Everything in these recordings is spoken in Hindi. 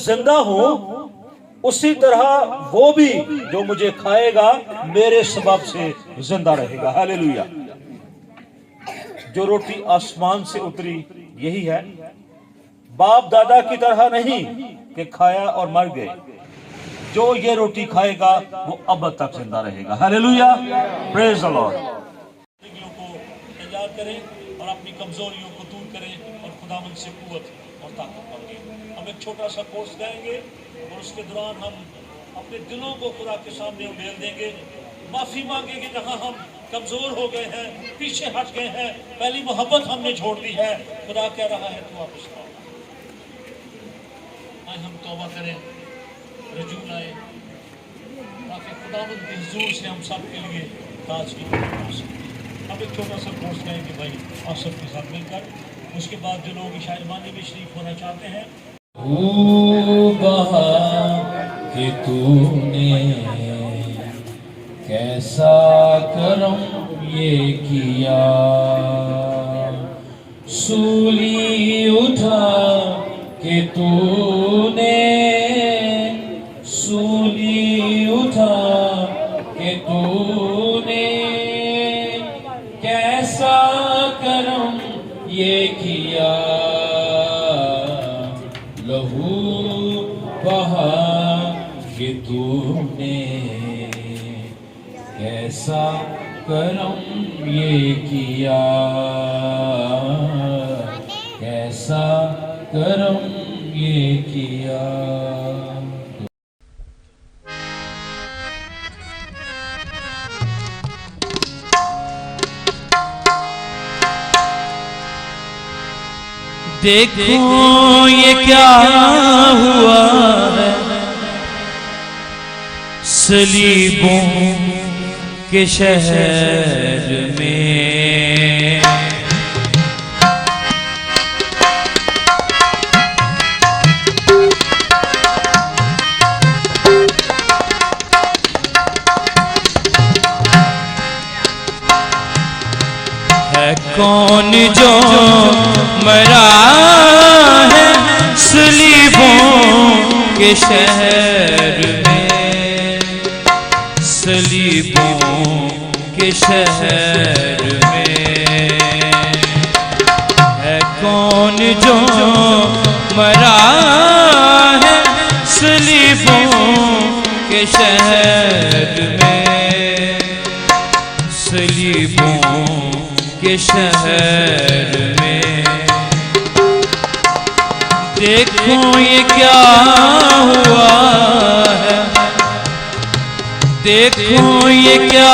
जिंदा हूं उसी तरह वो भी जो मुझे खाएगा मेरे सबब से जिंदा रहेगा। हालेलुया। जो रोटी आसमान से उतरी यही है, बाप दादा की तरह नहीं कि खाया और मर गए। जो ये रोटी खाएगा वो अब तक जिंदा रहेगा। Hallelujah, praise the Lord. को तैयार करें और अपनी कमजोरियों को दूर करें और खुदावंद से कुव्वत और ताकत मांगे। हम एक छोटा सा कोर्स गाएंगे और उसके दौरान हम अपने दिलों को खुदा के सामने उड़ेल देंगे, माफी मांगेंगे जहां हम कमजोर हो गए हैं, पीछे हट गए हैं, पहली मोहब्बत हमने छोड़ दी है। खुदा कह रहा है तू वापस आओ। आज हम तौबा करें, रजू लाए ताकि खुदावंद के हुजूर से हम सब के लिए ताजगी हो सके। अब एक छोटा सा कोर्स गाएंगे भाई आसफ के साथ मिलकर। उसके बाद जो लोग शायरबानी में शरीफ होना चाहते हैं, बहा कि तूने कैसा करम ये किया, सूली उठा कि तूने, सूली उठा कि तूने कैसा करम ये किया, लहू बहा कि तूने कैसा करम ये किया, कैसा करम ये किया। देखो ये क्या हुआ है, सलीबों के शहर में, है कौन जो मरा है सलीबों के शहर में, सलीबों के शहर में, है कौन जो मरा है सलीबों के शहर में, सलीबों के शहर में। देखो ये क्या हुआ है, देखो ये क्या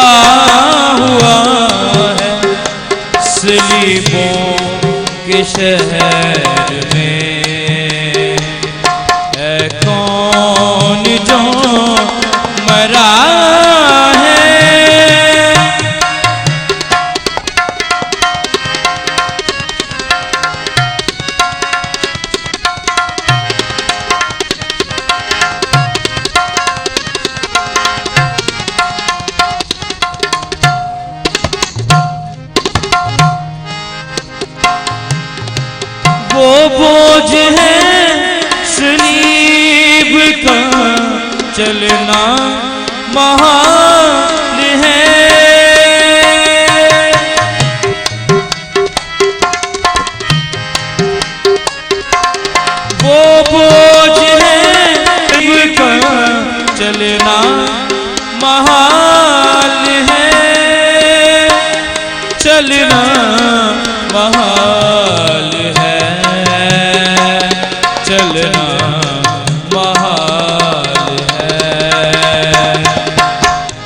हुआ है सलीबों के शहर में, है कौन जो मरा है। वो बोझ है सलीब का चलना महान है, वो बोझ है सलीब का चलना महान है, चलना महान है, चलना महाल है।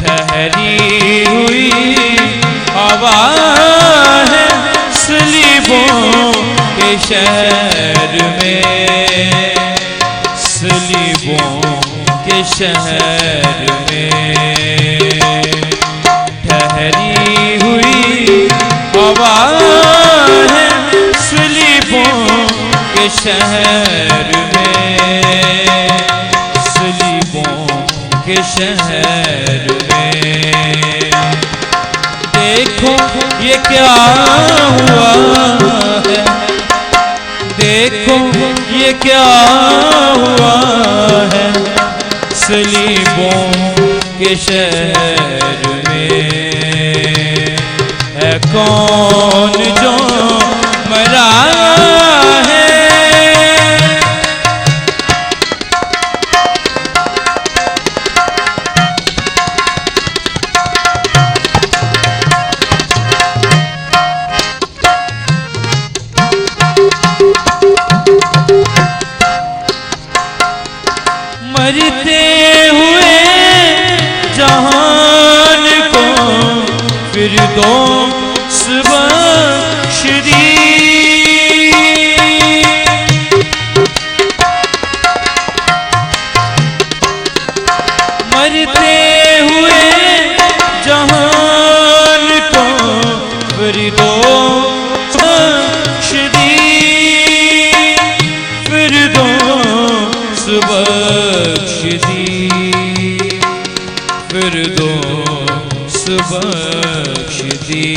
ठहरी हुई हवा है सलीबों के शहर में, सलीबों के शहर में, ठहरी हुई हवा है सलीबों के शहर में, सलीबों के शहर में। देखो ये क्या हुआ है, देखो ये क्या हुआ सलीबों के शहर में है कौन जो मरा है। मरते हुए जहान को फिरदौस बख्श दी। मरते हुए जहान को फिरदौस बख्श दी। फिरदौस बख्श दी। फिरदौस बख्श दी।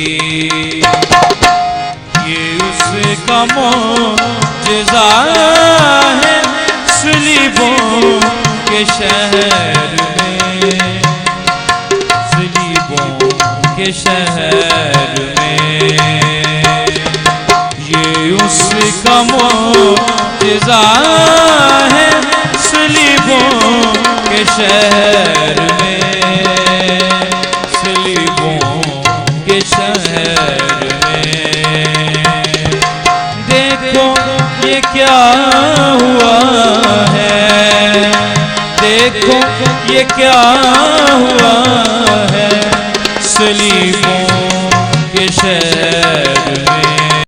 ये उसका मौजज़ा है सलीबों के शहर में। सलीबों के शहर में ये उसका मौजज़ा है सलीबों के शहर में। सलीबों के शहर में देखो ये क्या हुआ है। देखो ये क्या हुआ है सलीबों के शहर